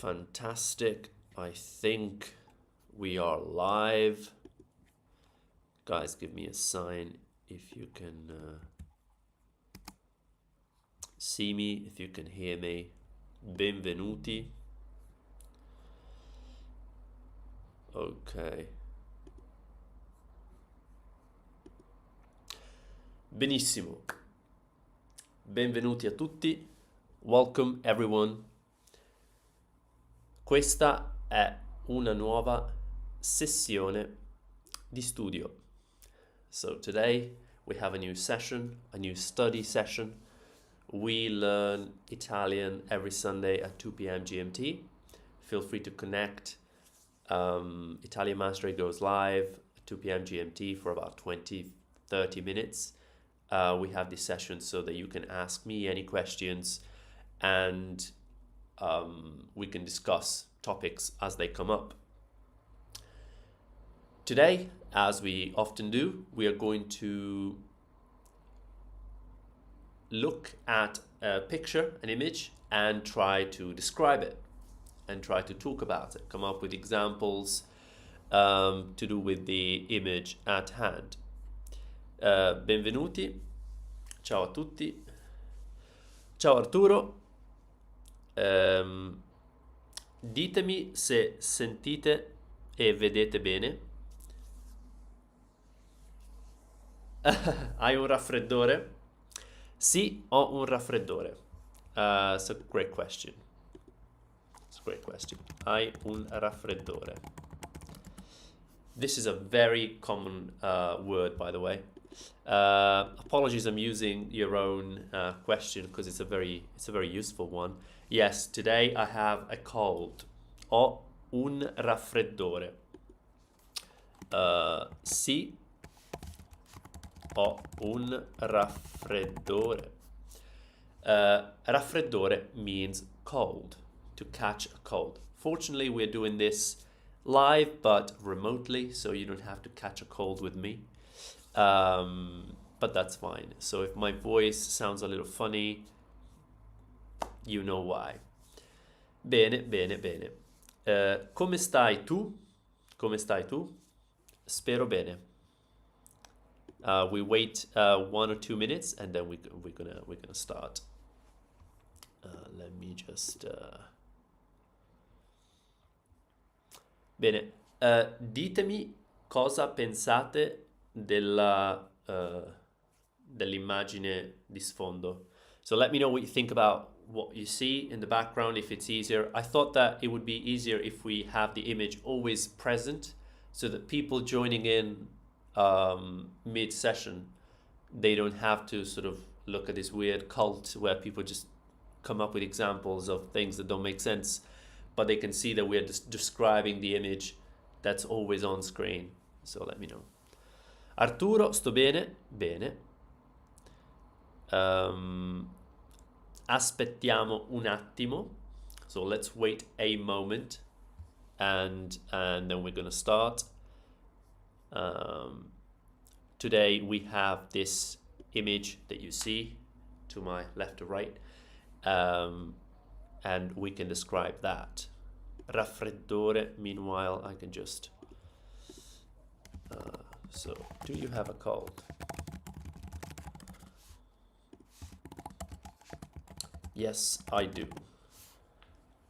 Fantastic. I think we are live. Guys, give me a sign if you can see me, if you can hear me. Benvenuti. Ok. Benissimo. Benvenuti a tutti. Welcome everyone. Questa è una nuova sessione di studio. So today we have a new session, a new study session. We learn Italian every Sunday at 2 p.m. GMT. Feel free to connect. Italian Mastery goes live at 2 p.m. GMT for about 20-30 minutes. We have this session so that you can ask me any questions and we can discuss topics as they come up. Today, as we often do, we are going to look at a picture, an image, and try to describe it and try to talk about it, come up with examples to do with the image at hand. Benvenuti, ciao a tutti, ciao Arturo. Ditemi se sentite e vedete bene. Hai un raffreddore? Sì, ho un raffreddore. It's a great question. It's a great question. Hai un raffreddore. This is a very common word, by the way. Apologies, I'm using your own question because it's a very useful one. Yes, today I have a cold. Ho un raffreddore. Sì, ho un raffreddore. Raffreddore means cold, to catch a cold. Fortunately, we're doing this live but remotely, so you don't have to catch a cold with me. But that's fine. So if my voice sounds a little funny, you know why. Bene, bene, bene. Come stai tu? Come stai tu? Spero bene. We wait 1 or 2 minutes and then we're gonna start. Let me just. Bene. Ditemi cosa pensate dell'immagine di sfondo. So let me know what you think about what you see in the background, if it's easier. I thought that it would be easier if we have the image always present so that people joining in mid-session, they don't have to sort of look at this weird cult where people just come up with examples of things that don't make sense, but they can see that we're describing the image that's always on screen. So let me know. Arturo, sto bene? Bene. Aspettiamo un attimo. So let's wait a moment and then we're gonna start. Today we have this image that you see to my left or right, and we can describe that. Raffreddore, meanwhile, I can just so, do you have a cold? Yes, I do.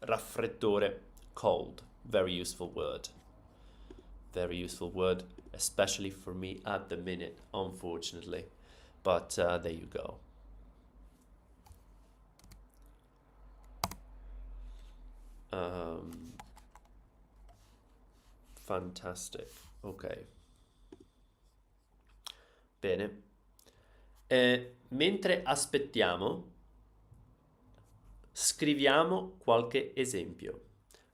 Raffreddore, cold. Very useful word. Very useful word, especially for me at the minute, unfortunately. But there you go. Fantastic. Okay. Bene. Mentre aspettiamo, scriviamo qualche esempio.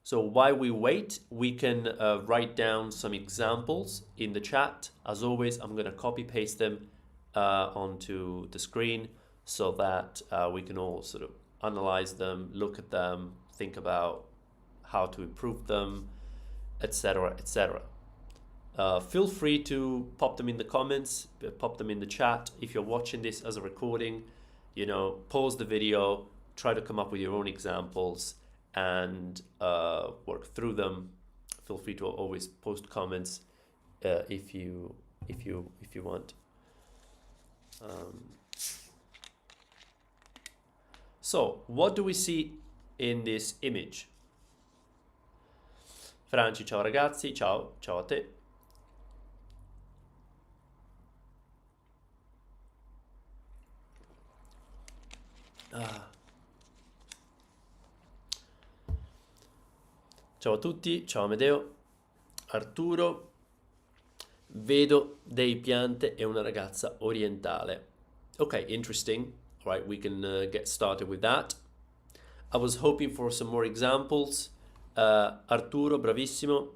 So while we wait, we can write down some examples in the chat. As always, I'm going to copy paste them onto the screen so that we can all sort of analyze them, look at them, think about how to improve them, etc., etc. Feel free to pop them in the comments, pop them in the chat. If you're watching this as a recording, pause the video, try to come up with your own examples, and work through them. Feel free to always post comments if you want. So, what do we see in this image? Franci, ciao ragazzi, ciao a te. Ciao a tutti, ciao Amedeo, Arturo. Vedo dei piante e una ragazza orientale. Okay, interesting. All right, we can get started with that. I was hoping for some more examples. Arturo, bravissimo.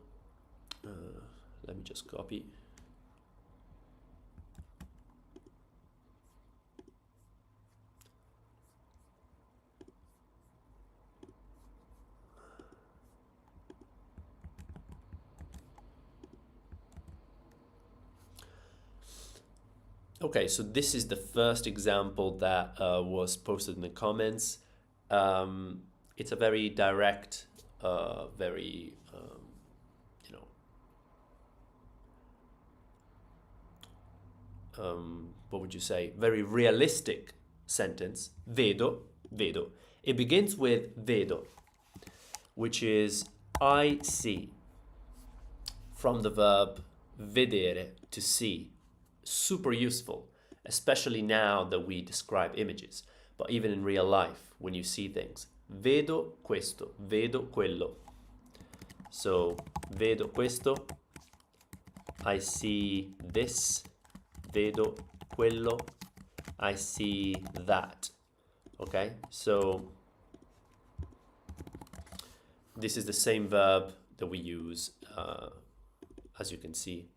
Let me just copy. Okay, so this is the first example that was posted in the comments. It's a very direct, very, what would you say? Very realistic sentence. Vedo. It begins with vedo, which is I see, from the verb vedere, to see. Super useful, especially now that we describe images, but even in real life when you see things. Vedo questo, vedo quello. So, vedo questo, I see this, vedo quello, I see that. Okay, so this is the same verb that we use, as you can see.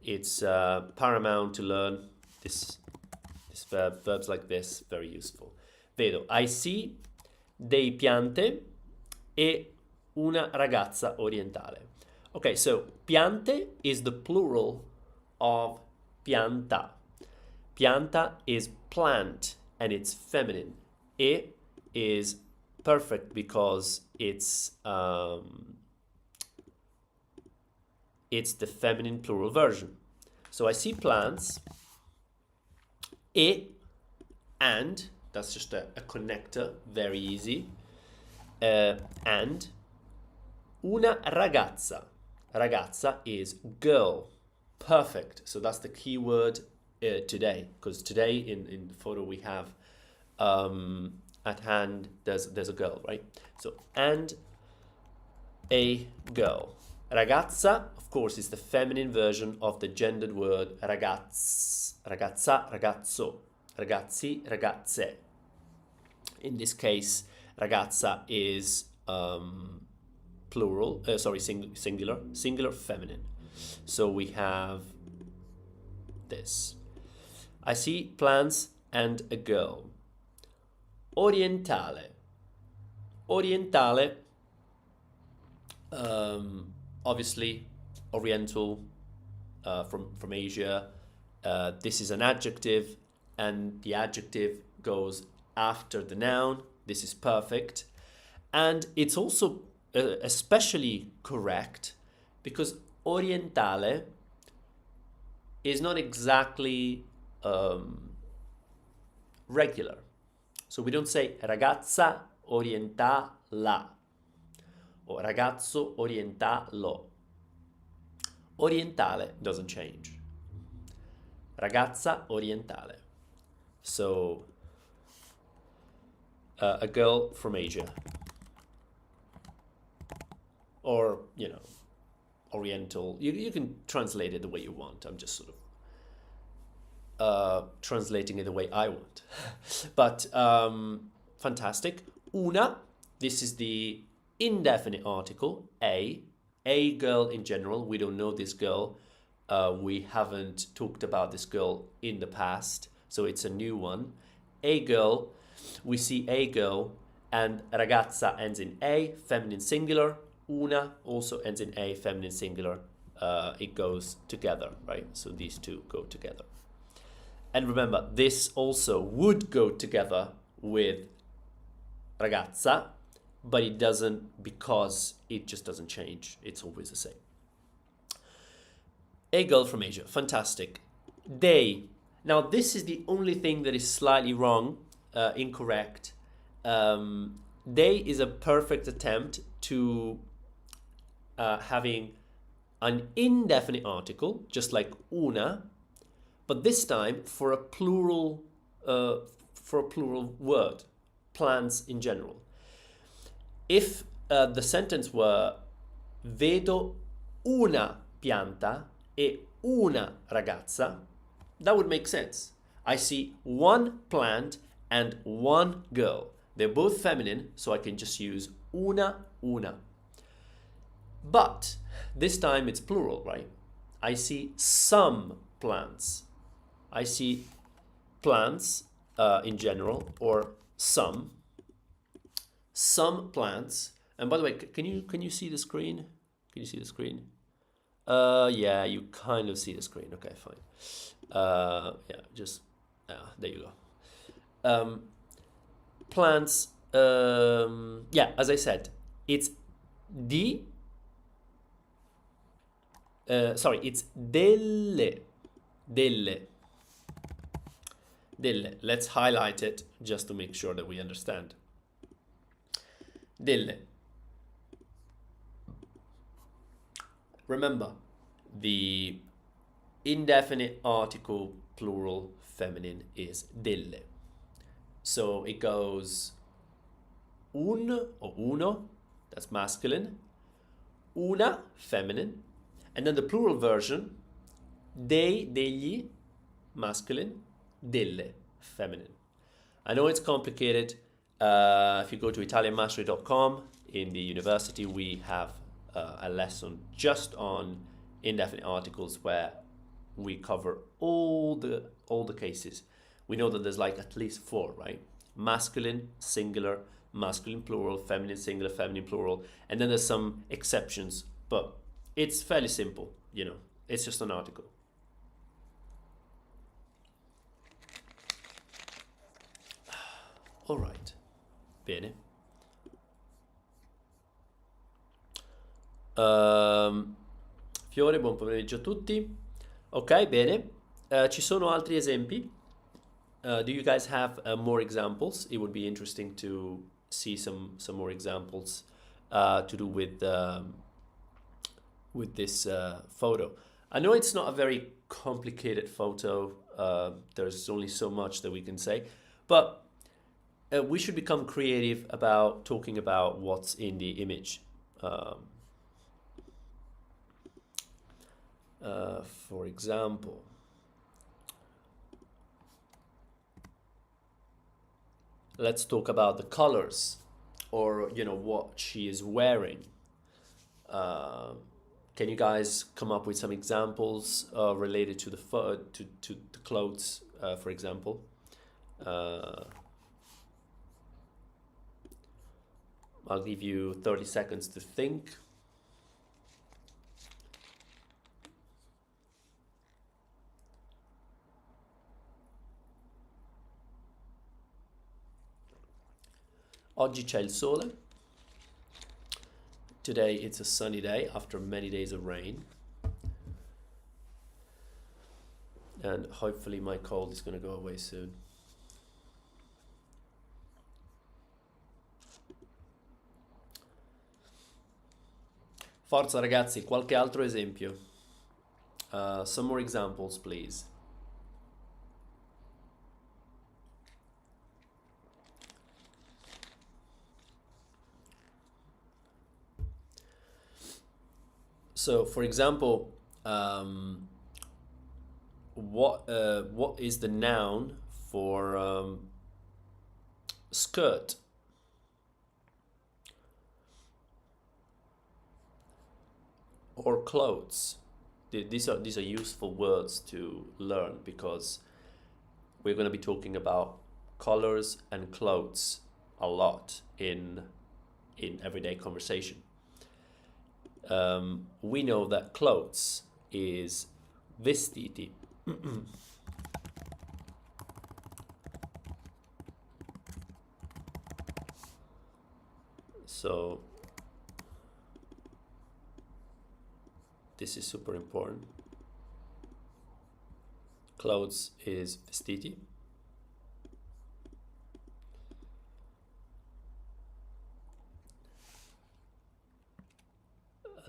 It's paramount to learn this verbs like this, very useful. Vedo, I see dei piante e una ragazza orientale. Okay, so piante is the plural of pianta. Pianta is plant and it's feminine. E is perfect because it's the feminine plural version. So I see plants, and, that's just a connector, very easy, and una ragazza. Ragazza is girl, perfect. So that's the key word today, because today in the photo we have at hand, there's a girl, right? So, and a girl. Ragazza, of course, is the feminine version of the gendered word ragazz, ragazza, ragazzo, ragazzi, ragazze. In this case, ragazza is plural, singular, feminine. So we have this. I see plants and a girl. Orientale. Orientale, obviously, oriental, from Asia. This is an adjective, and the adjective goes after the noun. This is perfect. And it's also especially correct because orientale is not exactly regular. So we don't say ragazza orientala or ragazzo orientalo. Orientale doesn't change. Ragazza orientale. So a girl from Asia. Or, oriental. You can translate it the way you want. I'm just sort of translating it the way I want. But fantastic. Una, this is the indefinite article, a girl in general. We don't know this girl. We haven't talked about this girl in the past, so it's a new one. A girl, we see a girl, and ragazza ends in a, feminine singular. Una also ends in a, feminine singular. It goes together, right? So these two go together. And remember, this also would go together with ragazza but it doesn't, because it just doesn't change. It's always the same. A girl from Asia. Fantastic. They. Now, this is the only thing that is slightly wrong, incorrect. They is a perfect attempt to having an indefinite article, just like una, but this time for a plural word, plants in general. If the sentence were vedo una pianta e una ragazza, that would make sense. I see one plant and one girl. They're both feminine, so I can just use una. But this time it's plural, right? I see some plants. I see plants in general, or some plants. And by the way, can you see the screen? Can you see the screen? Yeah, you kind of see the screen. Okay, fine. Yeah, just there you go. Plants. Yeah, as I said, it's di. Sorry, it's delle. Let's highlight it just to make sure that we understand. Delle. Remember, the indefinite article plural feminine is delle. So it goes un or uno, that's masculine, una, feminine, and then the plural version, dei, degli, masculine, delle, feminine. I know it's complicated. If you go to italianmastery.com, in the university we have a lesson just on indefinite articles where we cover all the cases. We know that there's like at least 4, right? Masculine, singular, masculine plural, feminine singular, feminine plural, and then there's some exceptions, but it's fairly simple, you know. It's just an article. All right. Bene. Fiore, buon pomeriggio a tutti. Ok, bene. Ci sono altri esempi? Do you guys have more examples? It would be interesting to see some more examples to do with this photo. I know it's not a very complicated photo. There's only so much that we can say, but we should become creative about talking about what's in the image. For example, let's talk about the colors, or you know, what she is wearing. Can you guys come up with some examples related to the to the clothes, for example? I'll give you 30 seconds to think. Oggi c'è il sole. Today it's a sunny day after many days of rain. And hopefully my cold is going to go away soon. Forza ragazzi, qualche altro esempio? Some more examples, please. So, for example, what is the noun for skirt? Or clothes. These are useful words to learn, because we're going to be talking about colors and clothes a lot in everyday conversation. We know that clothes is vestiti. So this is super important. Clothes is vestiti.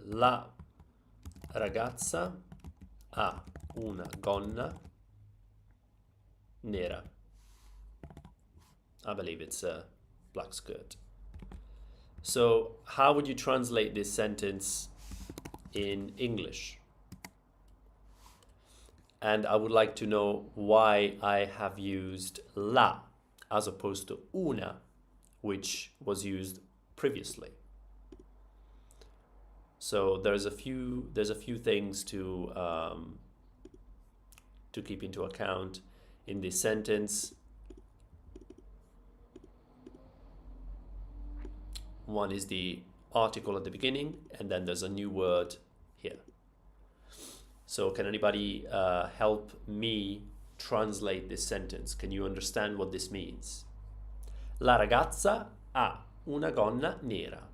La ragazza ha una gonna nera. I believe it's a black skirt. So how would you translate this sentence in English? And I would like to know why I have used la as opposed to una, which was used previously. So there's a few things to keep into account in this sentence. One is the article at the beginning, and then there's a new word here. So can anybody help me translate this sentence? Can you understand what this means? La ragazza ha una gonna nera.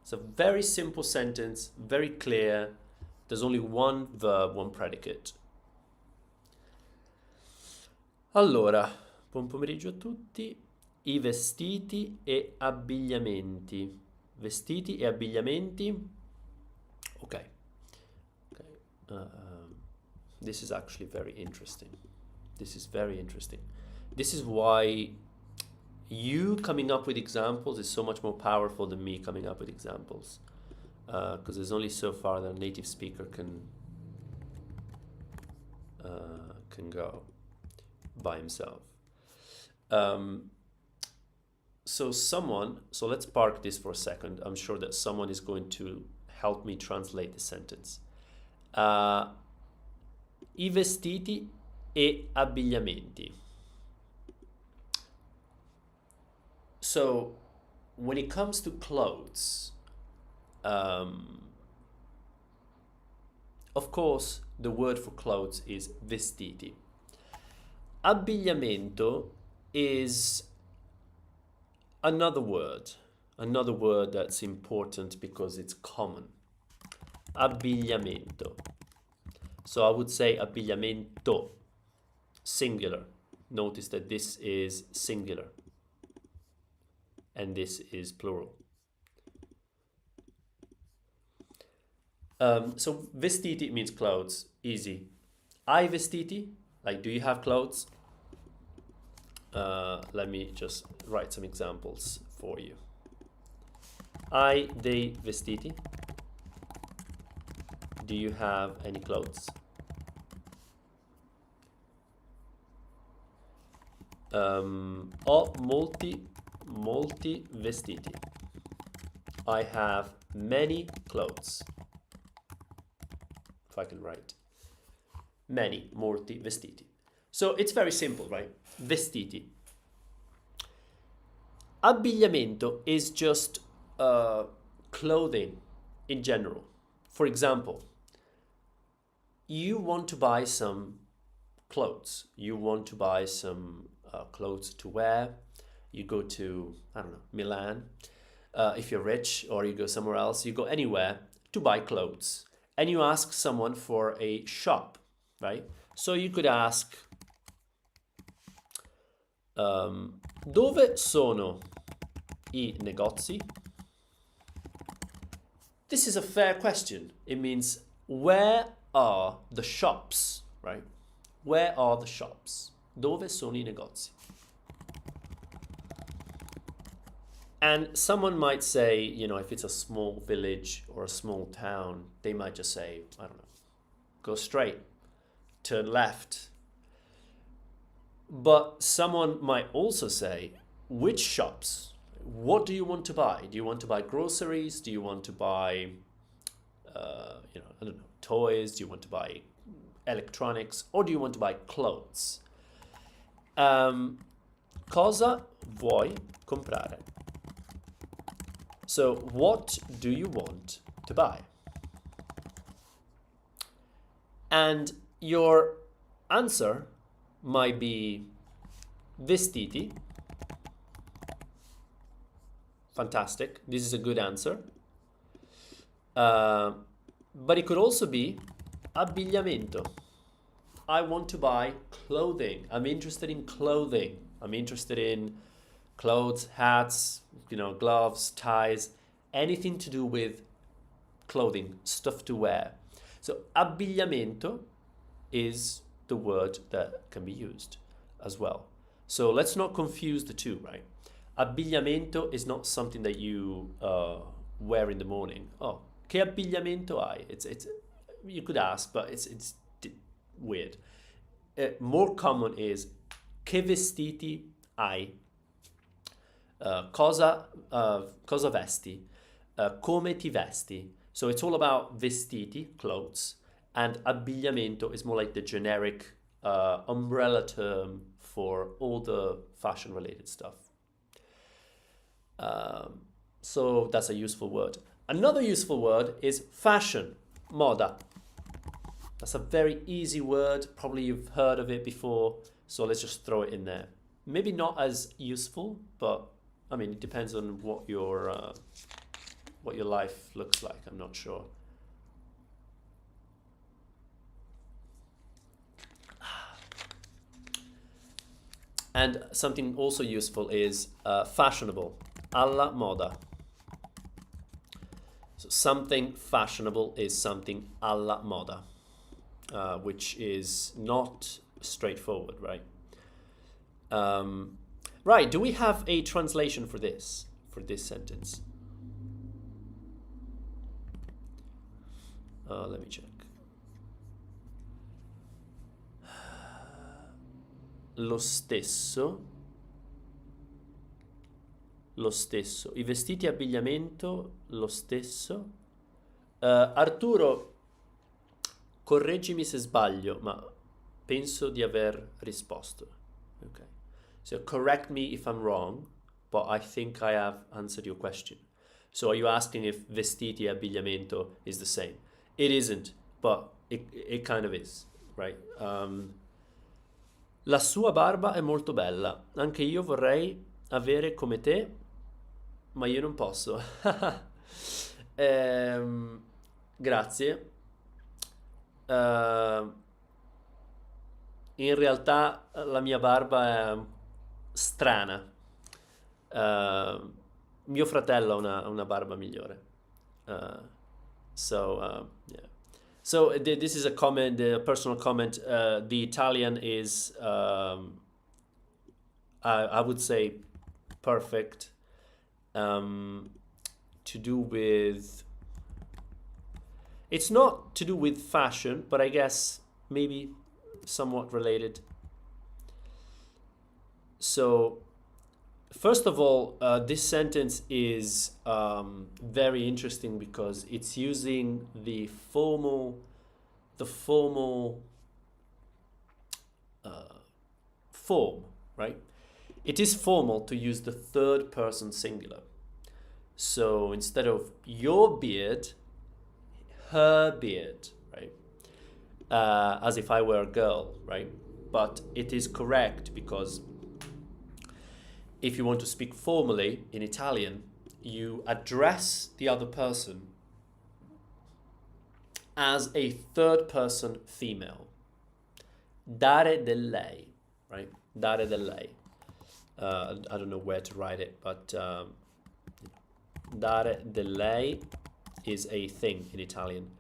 It's a very simple sentence, very clear. There's only one verb, one predicate. Allora, buon pomeriggio a tutti. I vestiti e abbigliamenti. Vestiti e abbigliamenti. Okay. This is actually very interesting. This is very interesting. This is why you coming up with examples is so much more powerful than me coming up with examples. Because there's only so far that a native speaker can go by himself. So let's park this for a second. I'm sure that someone is going to help me translate the sentence. I vestiti e abbigliamenti. So when it comes to clothes, of course, the word for clothes is vestiti. Abbigliamento is another word that's important because it's common. Abbigliamento. So I would say abbigliamento, singular. Notice that this is singular and this is plural. So vestiti means clothes, easy. Hai vestiti? Like, do you have clothes? Let me just write some examples for you. Hai dei vestiti? Do you have any clothes? Ho molti vestiti. I have many clothes. If I can write. Many, molti vestiti. So it's very simple, right? Vestiti. Abbigliamento is just clothing in general. For example, you want to buy some clothes. You want to buy some clothes to wear. You go to, I don't know, Milan. If you're rich, or you go somewhere else, you go anywhere to buy clothes. And you ask someone for a shop, right? So you could ask, dove sono I negozi? This is a fair question. It means, where are the shops, right? Where are the shops? Dove sono I negozi? And someone might say, you know, if it's a small village or a small town, they might just say, I don't know, go straight, turn left. But someone might also say, which shops? What do you want to buy? Do you want to buy groceries? Do you want to buy, I don't know, toys? Do you want to buy electronics? Or do you want to buy clothes? Cosa vuoi comprare? So, what do you want to buy? And your answer might be vestiti, Fantastic. This is a good answer. But it could also be abbigliamento. I want to buy clothing. I'm interested in clothing. I'm interested in clothes, hats, gloves, ties, anything to do with clothing, stuff to wear. So abbigliamento is the word that can be used as well. So let's not confuse the two, right? Abbigliamento is not something that you wear in the morning. Oh, che abbigliamento hai? It's you could ask, but it's weird. More common is che vestiti hai? Cosa vesti? Come ti vesti? So it's all about vestiti, clothes, and abbigliamento is more like the generic umbrella term for all the fashion-related stuff. So that's a useful word. Another useful word is fashion, moda. That's a very easy word. Probably you've heard of it before, so let's just throw it in there. Maybe not as useful, but I mean, it depends on what your life looks like. I'm not sure. And something also useful is fashionable, alla moda. So something fashionable is something alla moda, which is not straightforward, right? Right, do we have a translation for this sentence? Let me check. Lo stesso, i vestiti abbigliamento, lo stesso. Arturo, correggimi se sbaglio, ma penso di aver risposto. Okay. So correct me if I'm wrong, but I think I have answered your question. So are you asking if vestiti e abbigliamento is the same? It isn't, but it kind of is, right? La sua barba è molto bella. Anche io vorrei avere come te, ma io non posso. Grazie. In realtà la mia barba è strana. Mio fratello ha una barba migliore. Yeah. So this is a comment, a personal comment. The Italian is, I would say, perfect. To do with, it's not to do with fashion, but I guess maybe somewhat related. So first of all, this sentence is very interesting because it's using the formal form, right? It is formal to use the third person singular. So instead of your beard, her beard, right? As if I were a girl, right? But it is correct because if you want to speak formally in Italian, you address the other person as a third person female. Dare del lei, right? Dare del lei. I don't know where to write it, but dare del lei is a thing in Italian.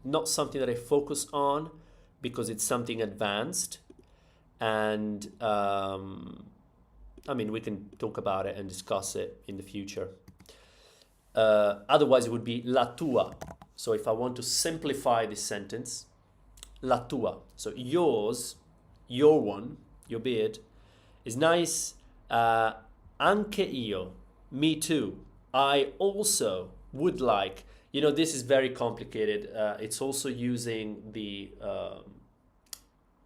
Not something that I focus on because it's something advanced. And I mean, we can talk about it and discuss it in the future. Otherwise, it would be la tua. So if I want to simplify this sentence, la tua. So yours, your one, your beard, is nice. Anche io, me too. I also would like. This is very complicated. It's also using the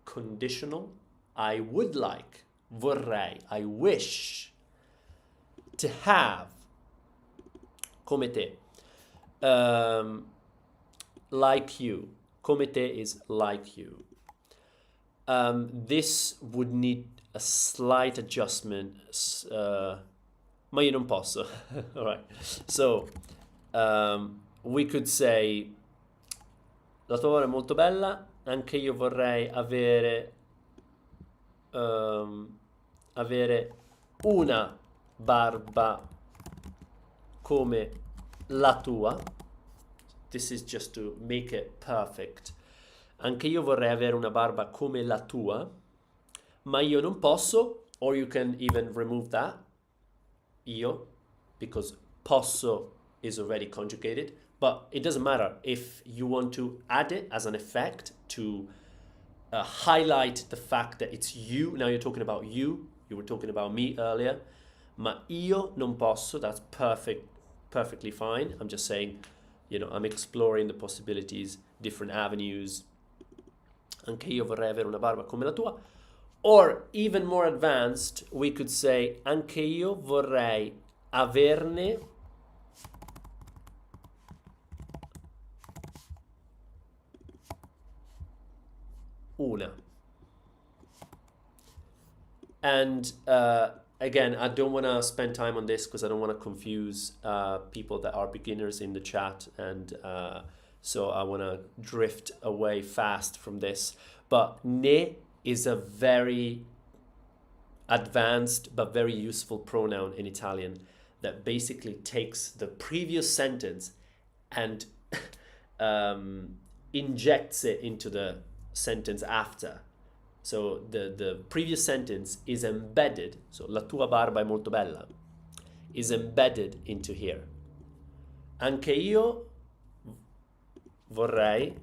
conditional. I would like, vorrei, I wish to have, come te, like you. Come te is like you. This would need a slight adjustment, ma io non posso. All right. So we could say la tua ora è molto bella, anche io vorrei avere una barba come la tua. This is just to make it perfect. Anche io vorrei avere una barba come la tua, ma io non posso, or you can even remove that, io, because posso is already conjugated, but it doesn't matter if you want to add it as an effect to highlight the fact that it's you. Now you're talking about you were talking about me earlier, ma io non posso, that's perfectly fine. I'm just saying, I'm exploring the possibilities, different avenues. Anche io vorrei avere una barba come la tua. Or, even more advanced, we could say, anche io vorrei averne una. And again, I don't want to spend time on this because I don't want to confuse people that are beginners in the chat, and so I want to drift away fast from this. But ne is a very advanced but very useful pronoun in Italian that basically takes the previous sentence and injects it into the sentence after. So the previous sentence is embedded, so la tua barba è molto bella, is embedded into here. Anche io vorrei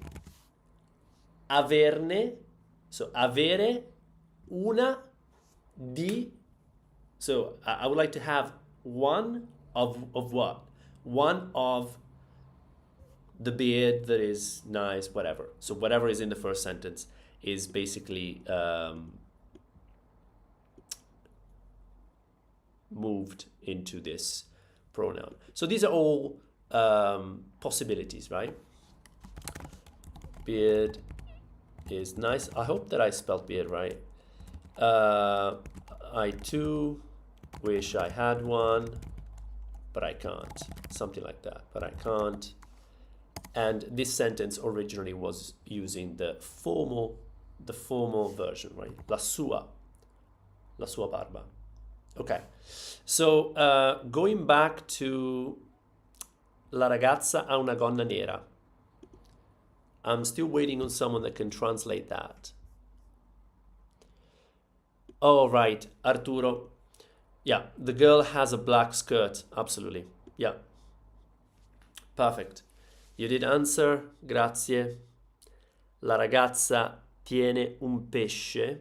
averne, so avere una di, so I would like to have one of what? One of the beard that is nice, whatever. So whatever is in the first sentence is basically moved into this pronoun. So these are all possibilities, right? Beard is nice. I hope that I spelled beard right. I too wish I had one, but I can't. Something like that, but I can't. And this sentence originally was using the formal version, right? La sua barba. Okay, so going back to la ragazza ha una gonna nera. I'm still waiting on someone that can translate that. Oh, right, Arturo. Yeah, the girl has a black skirt, absolutely. Yeah, perfect. You did answer, grazie. La ragazza tiene un pesce.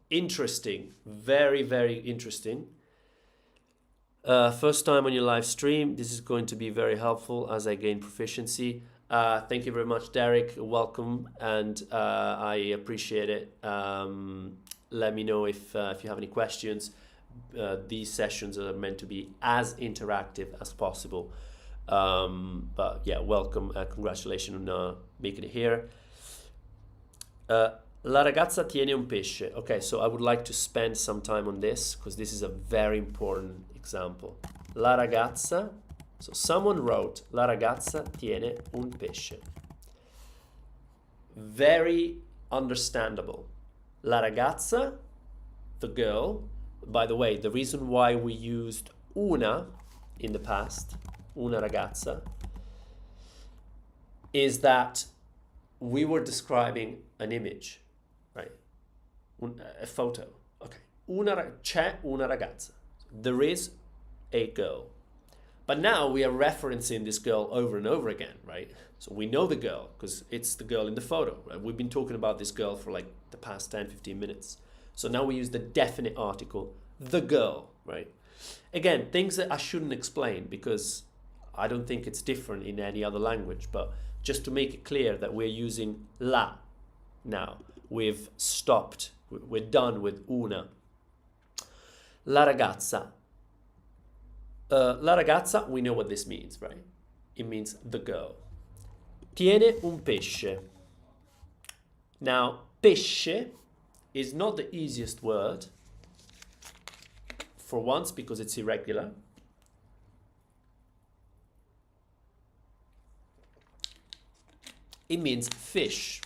Interesting, very, very interesting. First time on your live stream. This is going to be very helpful as I gain proficiency. Thank you very much, Derek. Welcome, and I appreciate it. Let me know if you have any questions. These sessions are meant to be as interactive as possible. But yeah, welcome. Congratulations on making it here. La ragazza tiene un pesce. Okay, so I would like to spend some time on this because this is a very important example. La ragazza, so someone wrote la ragazza tiene un pesce. Very understandable. La ragazza, the girl. By the way, the reason why we used una in the past, una ragazza, is that we were describing an image, right? A photo. Okay. C'è una ragazza. There is a girl. But now we are referencing this girl over and over again, right? So we know the girl because it's the girl in the photo, right? We've been talking about this girl for like the past 10, 15 minutes. So now we use the definite article, the girl, right? Again, things that I shouldn't explain because I don't think it's different in any other language, but just to make it clear that we're using la now. We've stopped, we're done with una. La ragazza. La ragazza, we know what this means, right? It means the girl. Tiene un pesce. Now, Pesce is not the easiest word, for once, because it's irregular. It means fish.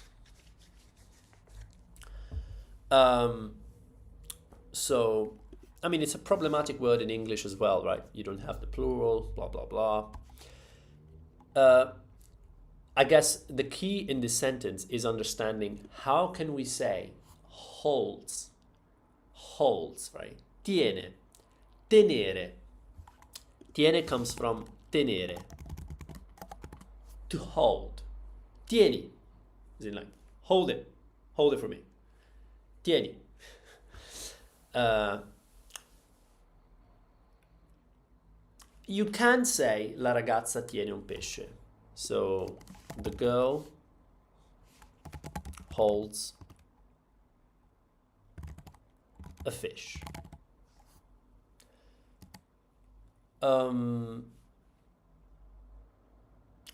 So, I mean, it's a problematic word in English as well, right? You don't have the plural, blah, blah, blah. I guess the key in this sentence is understanding how can we say holds, right? Tiene, tenere. Tiene comes from tenere, to hold. Tieni, is in like, hold it for me. Tieni. You can say la ragazza tiene un pesce. So the girl holds a fish.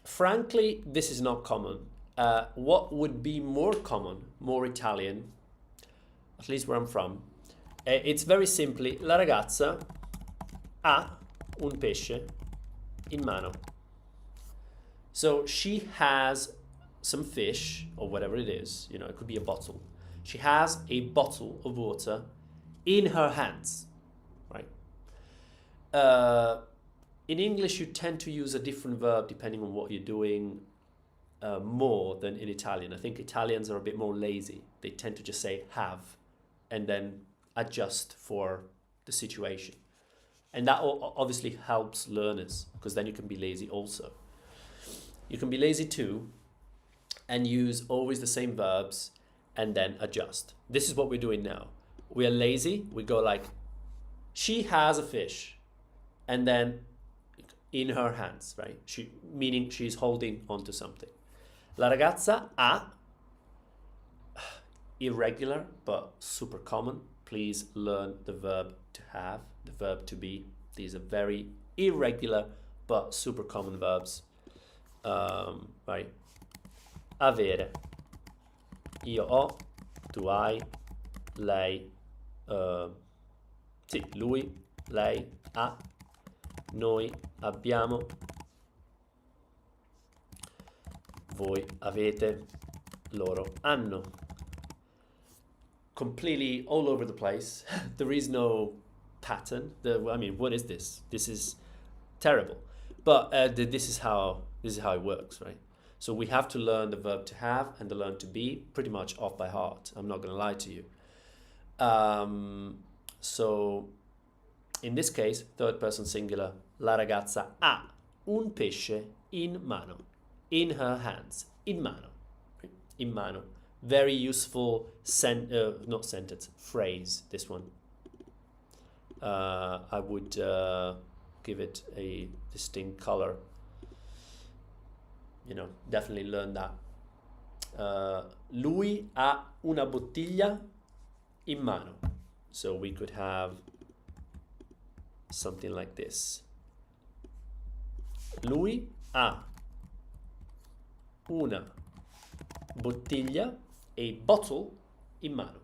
Frankly, this is not common. What would be more common, more Italian, at least where I'm from, it's very simply la ragazza ha un pesce in mano. So she has some fish, or whatever it is, you know, it could be a bottle. She has a bottle of water in her hands, right? In English, you tend to use a different verb depending on what you're doing more than in Italian. I think Italians are a bit more lazy. They tend to just say have and then adjust for the situation. And that obviously helps learners, because then you can be lazy also. You can be lazy too and use always the same verbs and then adjust. This is what we're doing now. We are lazy. We go like, she has a fish, and then in her hands, right? Meaning she's holding onto something. La ragazza ha, irregular but super common. Please learn the verb to have, the verb to be. These are very irregular but super common verbs. Right? Avere. Io ho, tu hai, lei, sì, lui, lei ha, noi abbiamo, voi avete, loro hanno. Completely all over the place. There is no pattern. I mean, what is this? This is terrible. But this is how it works, right? So we have to learn the verb to have and the learn to be pretty much off by heart. I'm not going to lie to you. So in this case, third person singular, la ragazza ha un pesce in mano, in her hands, in mano, right? In mano. Very useful not sentence, phrase, this one. I would give it a distinct color. You know, definitely learn that. Lui ha una bottiglia in mano. So we could have something like this. Lui ha una bottiglia, a bottle, in mano.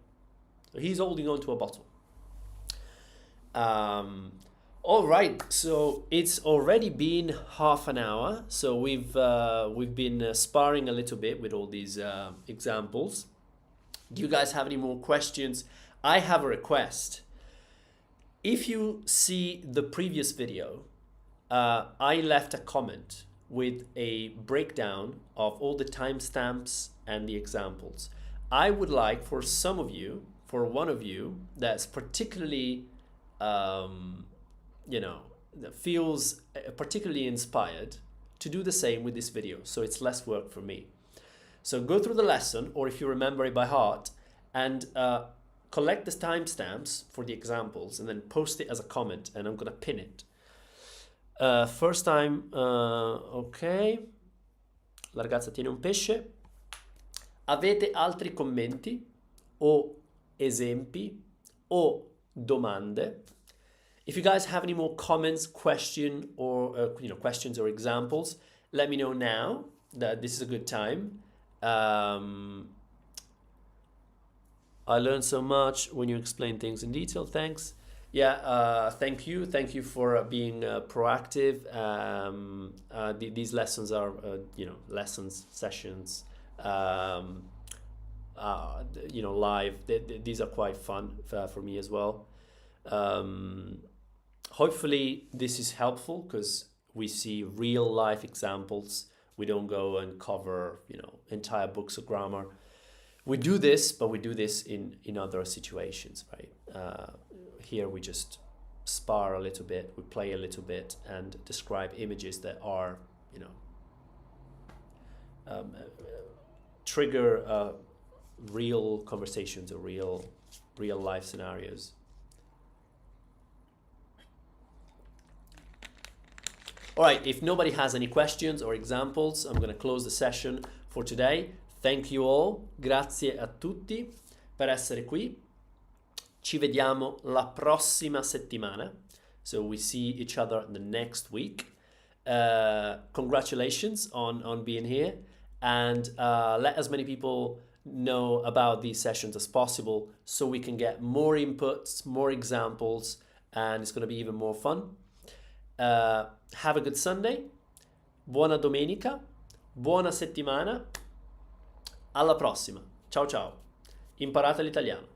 So he's holding on to a bottle. All right, so it's already been half an hour. So we've been sparring a little bit with all these examples. Do you guys have any more questions? I have a request. If you see the previous video, I left a comment with a breakdown of all the timestamps and the examples. I would like for some of you, for one of you that's particularly, you know, that feels particularly inspired, to do the same with this video, so it's less work for me. So go through the lesson, or if you remember it by heart, and collect the timestamps for the examples, and then post it as a comment, and I'm gonna pin it. First time, ok. La ragazza tiene un pesce. Avete altri commenti o esempi o domande? If you guys have any more comments, questions or examples, let me know now. That this is a good time. I learned so much when you explain things in detail. Thanks. Yeah, thank you. Thank you for being proactive. These lessons are, lessons, sessions, um, live. These are quite fun for me as well. Um, Hopefully, this is helpful because we see real life examples. We don't go and cover, entire books of grammar. We do this, but we do this in other situations, right? Here we just spar a little bit, we play a little bit, and describe images that are, trigger real conversations or real life scenarios. All right, if nobody has any questions or examples, I'm going to close the session for today. Thank you all, grazie a tutti per essere qui. Ci vediamo la prossima settimana. So we see each other the next week. Congratulations on being here, and let as many people know about these sessions as possible so we can get more inputs, more examples, and it's going to be even more fun. Have a good Sunday, buona domenica, buona settimana, alla prossima. Ciao ciao, imparate l'italiano.